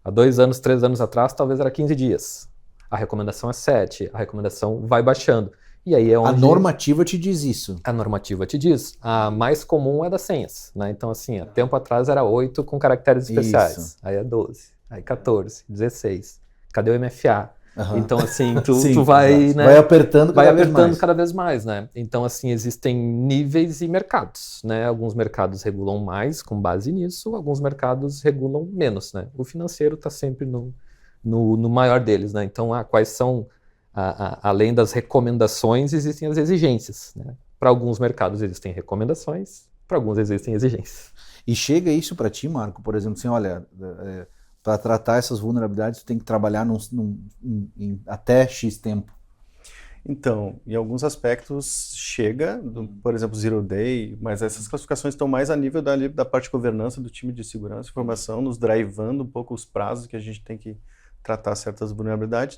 há 2 anos, 3 anos atrás, talvez era 15 dias. A recomendação é 7, a recomendação vai baixando. E aí é A onde... normativa te diz isso. A normativa te diz. A mais comum é das senhas, né? Então, assim, há tempo atrás era 8 com caracteres especiais. Isso. Aí é 12, aí 14, 16. Cadê o MFA? Aham. Então, assim, Sim, tu vai, exato. né? Vai apertando Vai cada vez apertando mais. cada vez mais, né? Então, assim, existem níveis e mercados, né? Alguns mercados regulam mais com base nisso, alguns mercados regulam menos, né? O financeiro está sempre no maior deles, né? Então, quais são, além das recomendações, existem as exigências, né? Para alguns mercados existem recomendações, para alguns existem exigências. E chega isso para ti, Marco, por exemplo, assim, olha, para tratar essas vulnerabilidades, tu tem que trabalhar em até X tempo. Então, em alguns aspectos chega, por exemplo, Zero Day, mas essas classificações estão mais a nível da parte de governança do time de segurança e informação, nos drivando um pouco os prazos que a gente tem que tratar certas vulnerabilidades.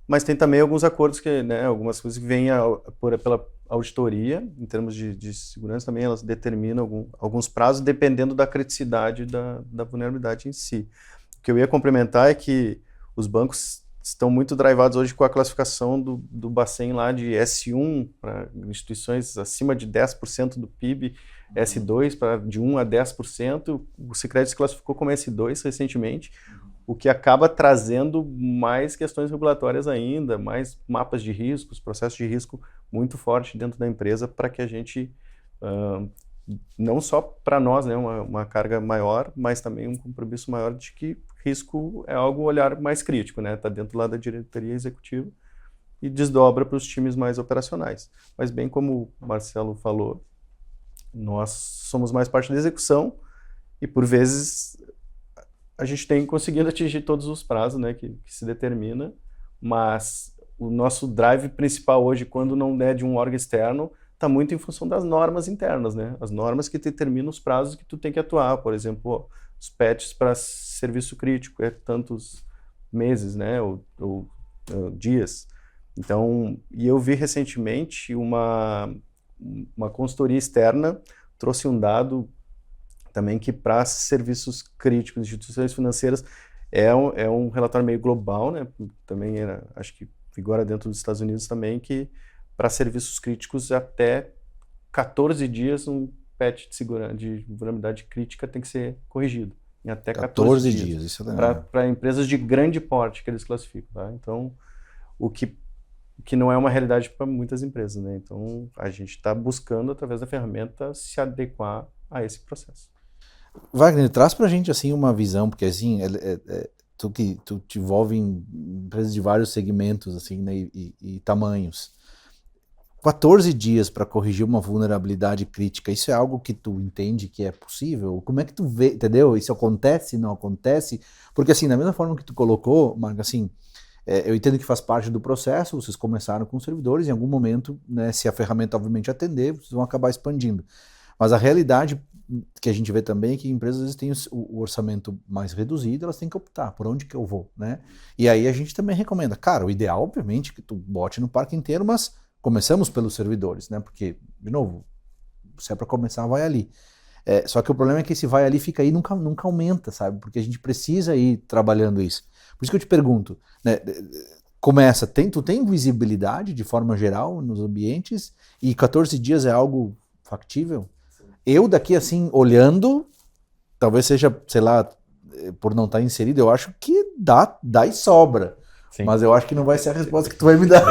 Mas tem também alguns acordos que, né, algumas coisas que vêm pela auditoria, em termos de segurança também, elas determinam alguns prazos dependendo da criticidade da vulnerabilidade em si. O que eu ia complementar é que os bancos estão muito drivados hoje com a classificação do Bacen lá de S1 para instituições acima de 10% do PIB, S2 para de 1 a 10%, o Sicredi se classificou como S2 recentemente, o que acaba trazendo mais questões regulatórias ainda, mais mapas de riscos, processos de risco muito forte dentro da empresa para que a gente, não só para nós, né, uma carga maior, mas também um compromisso maior de que risco é algo olhar mais crítico, né? Está dentro lá da diretoria executiva e desdobra para os times mais operacionais. Mas bem como o Marcelo falou, nós somos mais parte da execução e por vezes a gente tem conseguido atingir todos os prazos, né, que se determina, mas o nosso drive principal hoje, quando não é de um órgão externo, está muito em função das normas internas, né? As normas que determinam os prazos que tu tem que atuar, por exemplo, os patches para serviço crítico é tantos meses, né, ou dias. Então, e eu vi recentemente uma consultoria externa trouxe um dado também que para serviços críticos, instituições financeiras, é um relatório meio global, né? Também acho que vigora dentro dos Estados Unidos também, que para serviços críticos até 14 dias um patch de vulnerabilidade crítica tem que ser corrigido. Em até 14 dias. Isso é para empresas de grande porte que eles classificam. Tá? Então, o que não é uma realidade para muitas empresas. Né? Então, a gente está buscando, através da ferramenta, se adequar a esse processo. Wagner, traz pra gente assim uma visão, porque assim, tu te envolve em empresas de vários segmentos assim, né, e tamanhos. 14 dias para corrigir uma vulnerabilidade crítica, isso é algo que tu entende que é possível? Como é que tu vê, entendeu? Isso acontece, não acontece? Porque assim, da mesma forma que tu colocou, Marco, assim, eu entendo que faz parte do processo, vocês começaram com servidores, em algum momento, né, se a ferramenta obviamente atender, vocês vão acabar expandindo. Mas a realidade que a gente vê também é que empresas às vezes têm o orçamento mais reduzido, elas têm que optar por onde que eu vou, né? E aí a gente também recomenda, cara, o ideal obviamente é que tu bote no parque inteiro, mas começamos pelos servidores, né? Porque, de novo, se é para começar, vai ali. Só que o problema é que esse vai ali fica aí nunca aumenta, sabe? Porque a gente precisa ir trabalhando isso. Por isso que eu te pergunto, né? Começa, tu tem visibilidade de forma geral nos ambientes e 14 dias é algo factível? Eu daqui assim, olhando, talvez seja, sei lá, por não estar inserido, eu acho que dá e sobra. Sim. Mas eu acho que não vai ser a resposta que tu vai me dar.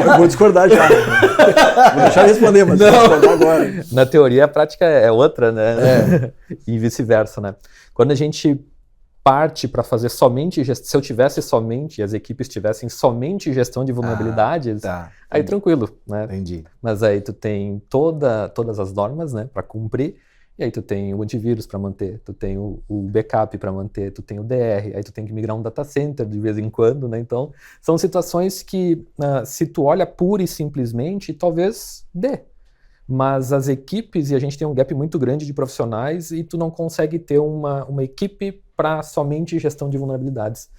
Eu vou discordar já. Vou deixar de responder, mas vou discordar agora. Na teoria, a prática é outra, né? E vice-versa, né? Quando a gente parte para fazer somente gestão, se eu tivesse somente, as equipes tivessem somente gestão de vulnerabilidades, aí tranquilo, né? Entendi. Mas aí tu tem todas as normas, né, para cumprir, e aí tu tem o antivírus para manter, tu tem o backup para manter, tu tem o DR, aí tu tem que migrar um data center de vez em quando, né? Então, são situações que, se tu olha pura e simplesmente, talvez dê. mas as equipes, e a gente tem um gap muito grande de profissionais, e tu não consegue ter uma equipe para somente gestão de vulnerabilidades.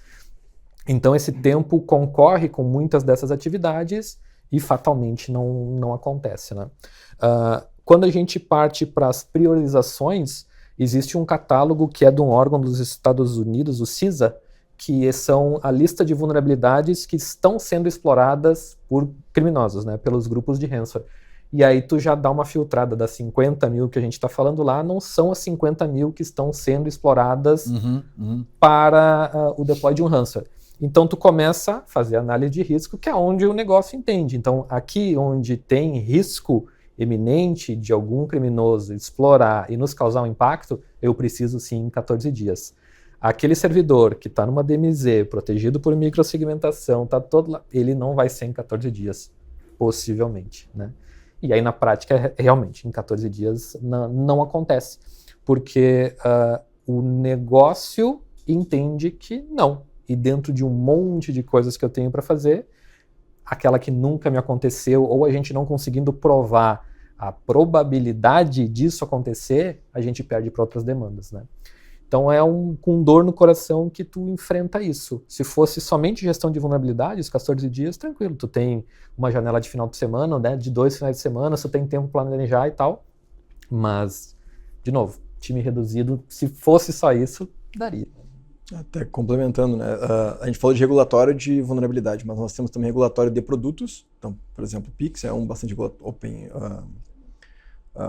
Então esse tempo concorre com muitas dessas atividades e fatalmente não acontece, né? Quando a gente parte para as priorizações, existe um catálogo que é de um órgão dos Estados Unidos, o CISA, que são a lista de vulnerabilidades que estão sendo exploradas por criminosos, né, pelos grupos de ransomware. E aí tu já dá uma filtrada das 50 mil que a gente está falando lá, não são as 50 mil que estão sendo exploradas para o deploy de um ransomware. Então tu começa a fazer análise de risco, que é onde o negócio entende. Então aqui onde tem risco eminente de algum criminoso explorar e nos causar um impacto, eu preciso sim em 14 dias. Aquele servidor que está numa DMZ, protegido por microsegmentação, tá todo lá, ele não vai ser em 14 dias, possivelmente, né? E aí na prática, realmente, em 14 dias não acontece, porque o negócio entende que não. E dentro de um monte de coisas que eu tenho para fazer, aquela que nunca me aconteceu, ou a gente não conseguindo provar a probabilidade disso acontecer, a gente perde para outras demandas, né? Então é com dor no coração que tu enfrenta isso. Se fosse somente gestão de vulnerabilidades, 14 dias, tranquilo. Tu tem uma janela de final de semana, né, de 2 finais de semana, você tem tempo para planejar e tal. Mas, de novo, time reduzido, se fosse só isso, daria. Até complementando, né? A gente falou de regulatório de vulnerabilidade, mas nós temos também regulatório de produtos. Então, por exemplo, o PIX é um bastante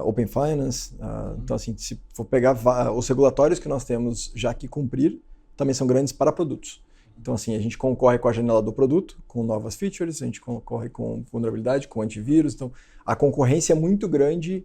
Open Finance. Então, assim, se for pegar os regulatórios que nós temos já que cumprir, também são grandes para produtos. Então, assim, a gente concorre com a janela do produto, com novas features, a gente concorre com vulnerabilidade, com antivírus. Então, a concorrência é muito grande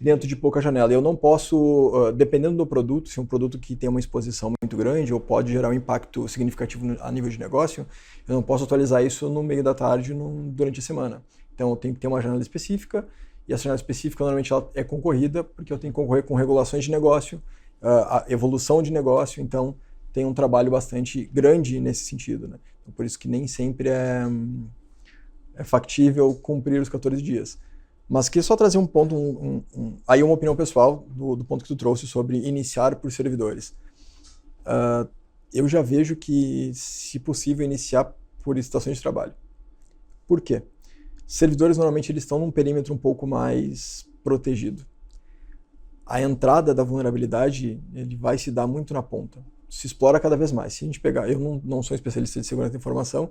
dentro de pouca janela. Eu não posso, dependendo do produto, se é um produto que tem uma exposição muito grande ou pode gerar um impacto significativo a nível de negócio, eu não posso atualizar isso no meio da tarde durante a semana. Então, eu tenho que ter uma janela específica, e essa janela específica normalmente ela é concorrida, porque eu tenho que concorrer com regulações de negócio, a evolução de negócio, então tem um trabalho bastante grande nesse sentido, né? Então, por isso que nem sempre é factível cumprir os 14 dias. Mas queria só trazer um ponto, aí uma opinião pessoal do ponto que tu trouxe sobre iniciar por servidores. Eu já vejo que, se possível, iniciar por estações de trabalho. Por quê? Servidores, normalmente, eles estão num perímetro um pouco mais protegido. A entrada da vulnerabilidade, ele vai se dar muito na ponta. Se explora cada vez mais. Se a gente pegar, eu não sou especialista de segurança da informação,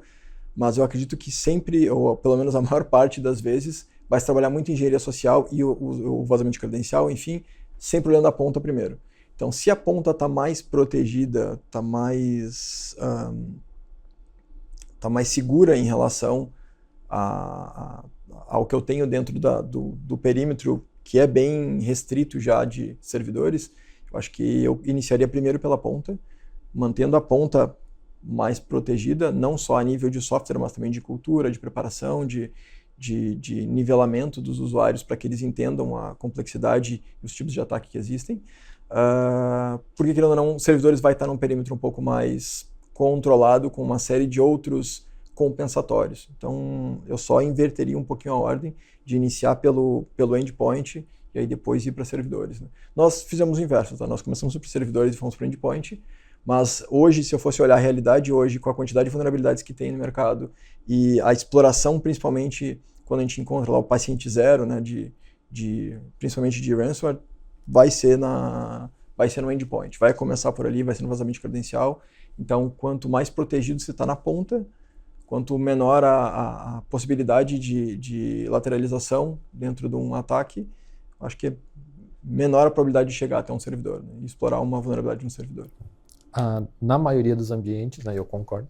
mas eu acredito que sempre, ou pelo menos a maior parte das vezes, vai se trabalhar muito em engenharia social e o vazamento de credencial, enfim, sempre olhando a ponta primeiro. Então, se a ponta está mais protegida, está mais segura em relação ao que eu tenho dentro do perímetro, que é bem restrito já de servidores, eu acho que eu iniciaria primeiro pela ponta, mantendo a ponta mais protegida, não só a nível de software, mas também de cultura, de preparação, de nivelamento dos usuários para que eles entendam a complexidade e os tipos de ataque que existem. Porque, querendo ou não, servidores vai estar num perímetro um pouco mais controlado, com uma série de outros compensatórios. Então, eu só inverteria um pouquinho a ordem de iniciar pelo endpoint e aí depois ir para servidores, né? Nós fizemos o inverso, tá? Nós começamos por servidores e fomos para o endpoint, mas hoje, se eu fosse olhar a realidade hoje, com a quantidade de vulnerabilidades que tem no mercado e a exploração, principalmente quando a gente encontra lá o paciente zero, né, principalmente de ransomware, vai ser no endpoint. Vai começar por ali, vai ser no vazamento de credencial. Então, quanto mais protegido você está na ponta, quanto menor a possibilidade de lateralização dentro de um ataque, acho que é menor a probabilidade de chegar até um servidor, né, e explorar uma vulnerabilidade de um servidor. Na maioria dos ambientes, né, eu concordo,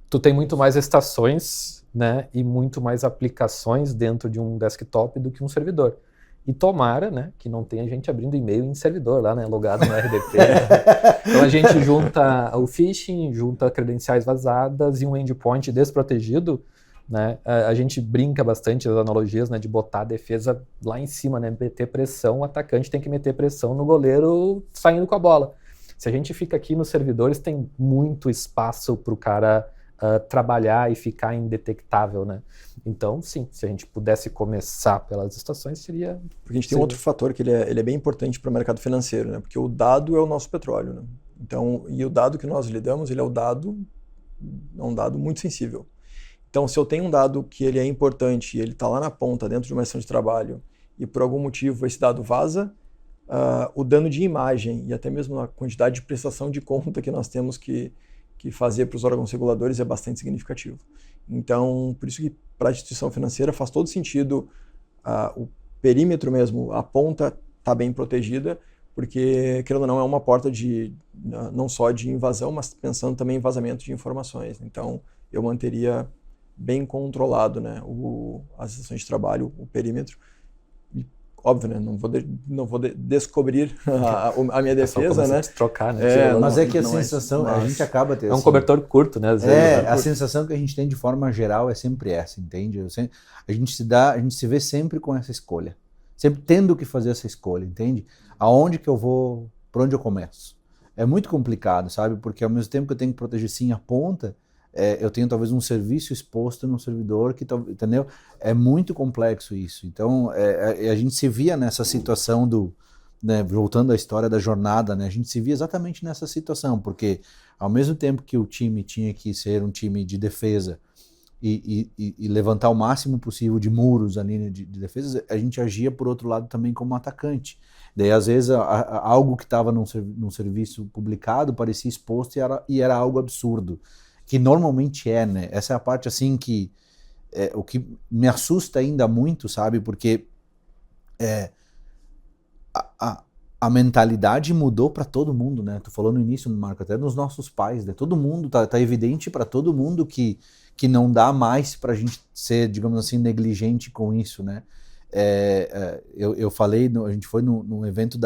tu tem muito mais estações, né, e muito mais aplicações dentro de um desktop do que um servidor. E tomara, né, que não tenha gente abrindo e-mail em servidor lá, né, logado no RDP. Então a gente junta o phishing, junta credenciais vazadas e um endpoint desprotegido, né. A gente brinca bastante as analogias, né, de botar a defesa lá em cima, né, meter pressão, o atacante tem que meter pressão no goleiro saindo com a bola. Se a gente fica aqui nos servidores, tem muito espaço para o cara trabalhar e ficar indetectável, né? Então, sim, se a gente pudesse começar pelas estações, seria... Porque a gente tem um outro fator que ele é bem importante para o mercado financeiro, né? Porque o dado é o nosso petróleo, né? Então, e o dado que nós lidamos, ele é um dado muito sensível. Então, se eu tenho um dado que ele é importante e ele está lá na ponta, dentro de uma sessão de trabalho, e por algum motivo esse dado vaza, o dano de imagem e até mesmo a quantidade de prestação de conta que nós temos que fazer para os órgãos reguladores é bastante significativo. Então, por isso que para a instituição financeira faz todo sentido o perímetro mesmo, a ponta está bem protegida, porque, querendo ou não, é uma porta não só de invasão, mas pensando também em vazamento de informações. Então, eu manteria bem controlado, né, as sessões de trabalho, o perímetro. E, óbvio, né, não vou descobrir a minha defesa, né? Trocar, né? Mas é que a sensação, a gente acaba tendo... É um cobertor curto, né? Às vezes, a sensação que a gente tem de forma geral é sempre essa, entende? A gente se vê sempre com essa escolha. Sempre tendo que fazer essa escolha, entende? Aonde que eu vou, por onde eu começo? É muito complicado, sabe? Porque ao mesmo tempo que eu tenho que proteger sim a ponta, eu tenho talvez um serviço exposto num servidor que, entendeu? É muito complexo isso. Então, a gente se via nessa situação né, voltando à história da jornada, né? A gente se via exatamente nessa situação, porque ao mesmo tempo que o time tinha que ser um time de defesa e levantar o máximo possível de muros ali de defesa, a gente agia por outro lado também como atacante. Daí às vezes algo que estava num serviço publicado parecia exposto e era algo absurdo, que normalmente né? Essa é a parte assim que o que me assusta ainda muito, sabe? Porque a mentalidade mudou para todo mundo, né? Tu falou no início, Marco, até nos nossos pais, né? Todo mundo, tá evidente para todo mundo que não dá mais para a gente ser, digamos assim, negligente com isso, né? Eu falei, a gente foi num evento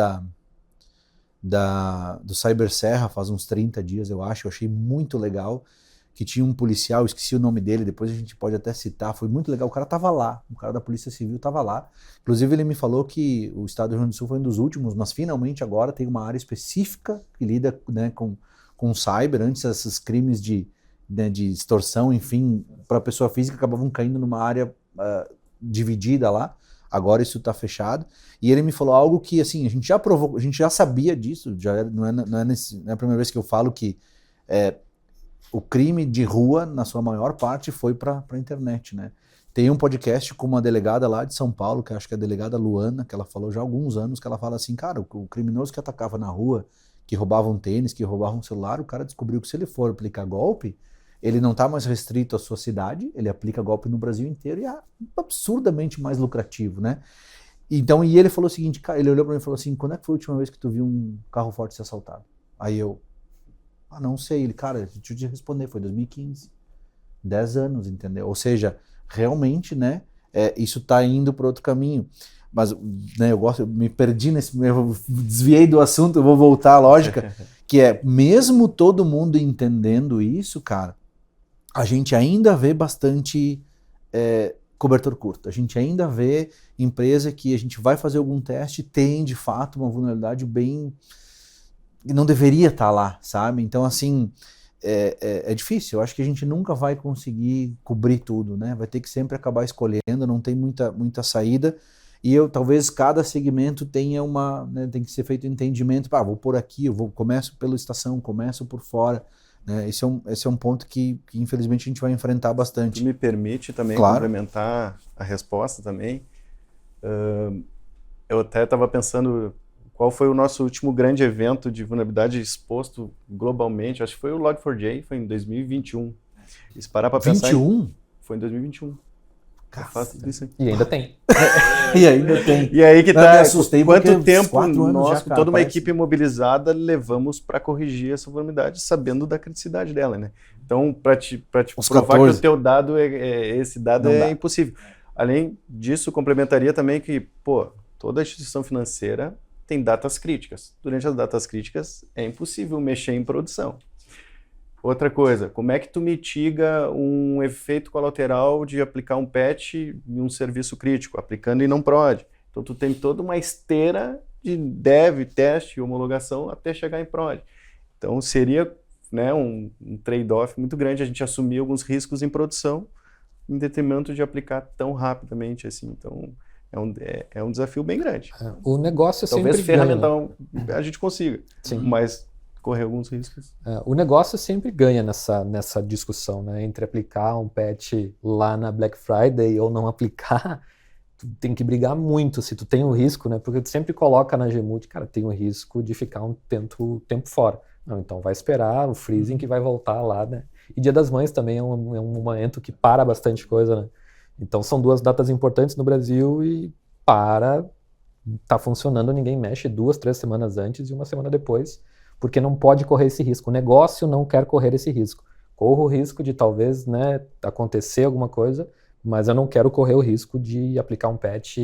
do Cyber Serra faz uns 30 dias, eu acho, eu achei muito legal, que tinha um policial, esqueci o nome dele, depois a gente pode até citar, foi muito legal, o cara tava lá, o cara da Polícia Civil tava lá, inclusive ele me falou que o estado do Rio Grande do Sul foi um dos últimos, mas finalmente agora tem uma área específica que lida, né, com cyber. Antes esses crimes de extorsão, enfim, para pessoa física acabavam caindo numa área dividida lá, agora isso está fechado, e ele me falou algo que, assim, a gente já provou, a gente já sabia disso, não é a primeira vez que eu falo que o crime de rua, na sua maior parte, foi para a internet, né? Tem um podcast com uma delegada lá de São Paulo, que acho que é a delegada Luana, que ela falou já há alguns anos, que ela fala assim, cara, o criminoso que atacava na rua, que roubava um tênis, que roubava um celular, o cara descobriu que se ele for aplicar golpe, ele não está mais restrito à sua cidade, ele aplica golpe no Brasil inteiro e é absurdamente mais lucrativo, né? Então, e ele falou o seguinte, ele olhou para mim e falou assim, quando é que foi a última vez que tu viu um carro forte ser assaltado? Aí eu, não sei. Ele, cara, deixa eu te responder, foi 2015. 10 anos, entendeu? Ou seja, realmente, né, isso tá indo para outro caminho. Mas, né, eu me perdi eu desviei do assunto, eu vou voltar à lógica, que mesmo todo mundo entendendo isso, cara, a gente ainda vê bastante cobertor curto. A gente ainda vê empresa que a gente vai fazer algum teste, tem, de fato, uma vulnerabilidade bem... não deveria estar lá, sabe? Então, assim, é difícil. Eu acho que a gente nunca vai conseguir cobrir tudo, né? Vai ter que sempre acabar escolhendo, não tem muita saída. E talvez cada segmento tenha né, tem que ser feito um entendimento. Vou por aqui, começo pela estação, começo por fora. Né? Esse é um ponto que infelizmente a gente vai enfrentar bastante. Tu me permite também complementar a resposta também. Eu até estava pensando... Qual foi o nosso último grande evento de vulnerabilidade exposto globalmente? Acho que foi o Log4j, foi em 2021. E se parar para pensar... 21? Foi em 2021. E ainda tem. E ainda tem. E aí que tá, me assustei quanto tempo nós, com toda uma equipe mobilizada, levamos para corrigir essa vulnerabilidade, sabendo da criticidade dela, né? Então, para te provar 14. Que o teu dado esse dado é impossível. Além disso, complementaria também que, toda instituição financeira tem datas críticas. Durante as datas críticas é impossível mexer em produção. Outra coisa, como é que tu mitiga um efeito colateral de aplicar um patch em um serviço crítico, aplicando e não prod? Então tu tem toda uma esteira de dev, teste e homologação até chegar em prod. Então seria né, um trade-off muito grande a gente assumir alguns riscos em produção em detrimento de aplicar tão rapidamente assim. Então, é um desafio bem grande. O negócio Talvez sempre ganha, né? ferramental a gente consiga, Sim. mas correr alguns riscos. O negócio sempre ganha nessa discussão, né? Entre aplicar um patch lá na Black Friday ou não aplicar, tu tem que brigar muito se tu tem o risco, né? Porque tu sempre coloca na Gmod, cara, tem o risco de ficar um tempo fora. Não, então vai esperar o freezing que vai voltar lá, né? E Dia das Mães também é um momento que para bastante coisa, né? Então são 2 datas importantes no Brasil e tá funcionando, ninguém mexe 2, 3 semanas antes e 1 semana depois, porque não pode correr esse risco. O negócio não quer correr esse risco. Corro o risco de talvez, né, acontecer alguma coisa, mas eu não quero correr o risco de aplicar um patch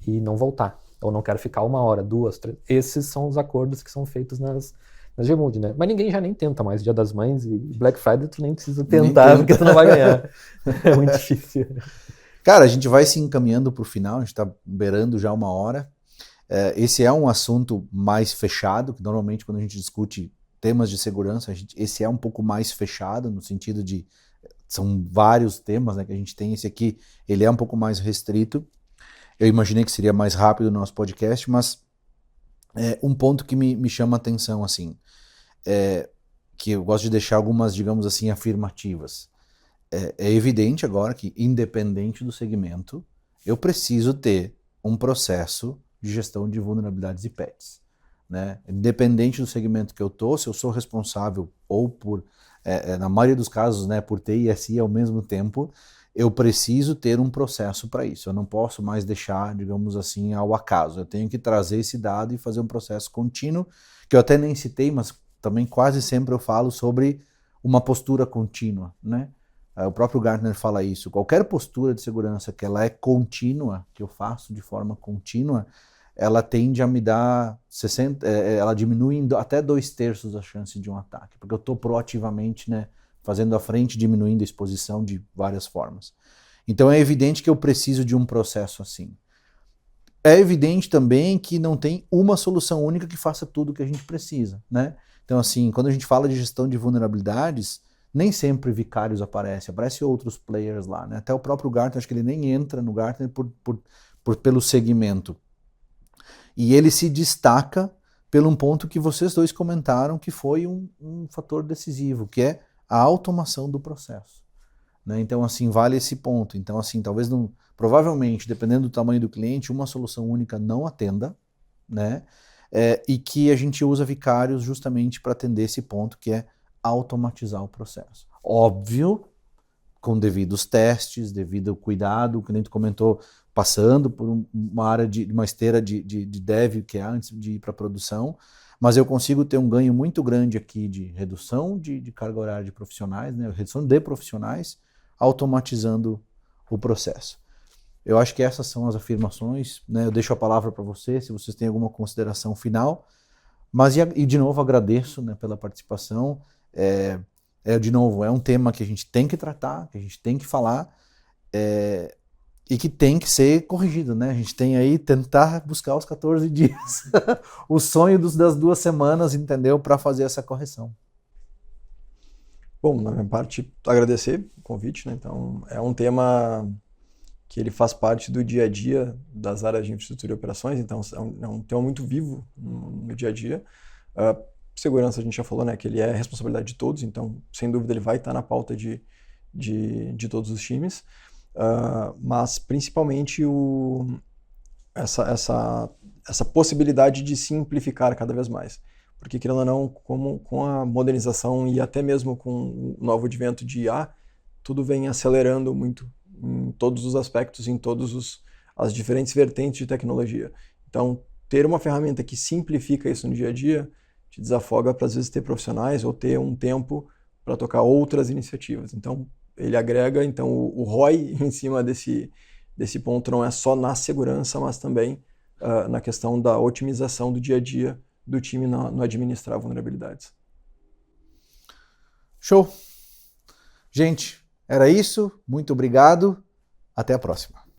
e não voltar. Eu não quero ficar 1 hora, 2, 3. Esses são os acordos que são feitos nas Gmod, né? Mas ninguém já nem tenta mais Dia das Mães e Black Friday tu nem precisa tentar, porque tu não vai ganhar. É muito difícil. Cara, a gente vai se encaminhando para o final, a gente está beirando já 1 hora. Esse é um assunto mais fechado, que normalmente quando a gente discute temas de segurança, esse é um pouco mais fechado, no sentido de são vários temas, né, que a gente tem. Esse aqui, ele é um pouco mais restrito. Eu imaginei que seria mais rápido o nosso podcast, mas um ponto que me chama a atenção, assim, que eu gosto de deixar algumas, digamos assim, afirmativas. É evidente agora que, independente do segmento, eu preciso ter um processo de gestão de vulnerabilidades e patches, né? Independente do segmento que eu estou, se eu sou responsável ou por, na maioria dos casos, né, por TI e SI ao mesmo tempo, eu preciso ter um processo para isso. Eu não posso mais deixar, digamos assim, ao acaso. Eu tenho que trazer esse dado e fazer um processo contínuo, que eu até nem citei, mas também quase sempre eu falo sobre uma postura contínua, né? O próprio Gartner fala isso. Qualquer postura de segurança que ela é contínua, que eu faço de forma contínua, ela tende a me dar ela diminui até 2/3 a chance de um ataque, porque eu estou proativamente, né, fazendo a frente, diminuindo a exposição de várias formas. Então é evidente que eu preciso de um processo assim. É evidente também que não tem uma solução única que faça tudo o que a gente precisa, né? Então, assim, quando a gente fala de gestão de vulnerabilidades, nem sempre vicários aparecem outros players lá, né? Até o próprio Gartner, acho que ele nem entra no Gartner pelo segmento. E ele se destaca pelo um ponto que vocês dois comentaram, que foi um fator decisivo, que é a automação do processo, né? Então, assim, vale esse ponto. Então, assim, talvez não, provavelmente, dependendo do tamanho do cliente, uma solução única não atenda, né? E que a gente usa vicários justamente para atender esse ponto, que é automatizar o processo. Óbvio, com devidos testes, devido cuidado, o cliente comentou, passando por uma esteira de dev que é antes de ir para a produção, mas eu consigo ter um ganho muito grande aqui de redução de carga horária de profissionais, né, redução de profissionais, automatizando o processo. Eu acho que essas são as afirmações, né, eu deixo a palavra para vocês, se vocês têm alguma consideração final, mas e de novo agradeço, né, pela participação. De novo, é um tema que a gente tem que tratar, que a gente tem que falar, e que tem que ser corrigido, né? A gente tem aí tentar buscar os 14 dias, o sonho das 2 semanas, entendeu? Para fazer essa correção. Bom, na minha parte, agradecer o convite, né? Então, é um tema que ele faz parte do dia a dia das áreas de infraestrutura e operações, então é um tema muito vivo no dia a dia. Segurança, a gente já falou, né, que ele é responsabilidade de todos, então, sem dúvida, ele vai estar na pauta de todos os times, mas principalmente essa possibilidade de simplificar cada vez mais, porque, querendo ou não, com a modernização e até mesmo com o novo advento de IA, tudo vem acelerando muito em todos os aspectos, em todas as diferentes vertentes de tecnologia. Então, ter uma ferramenta que simplifica isso no dia a dia te desafoga para, às vezes, ter profissionais ou ter um tempo para tocar outras iniciativas. Então, ele agrega, então, o ROI em cima desse ponto não é só na segurança, mas também na questão da otimização do dia a dia do time no administrar vulnerabilidades. Show! Gente, era isso. Muito obrigado. Até a próxima.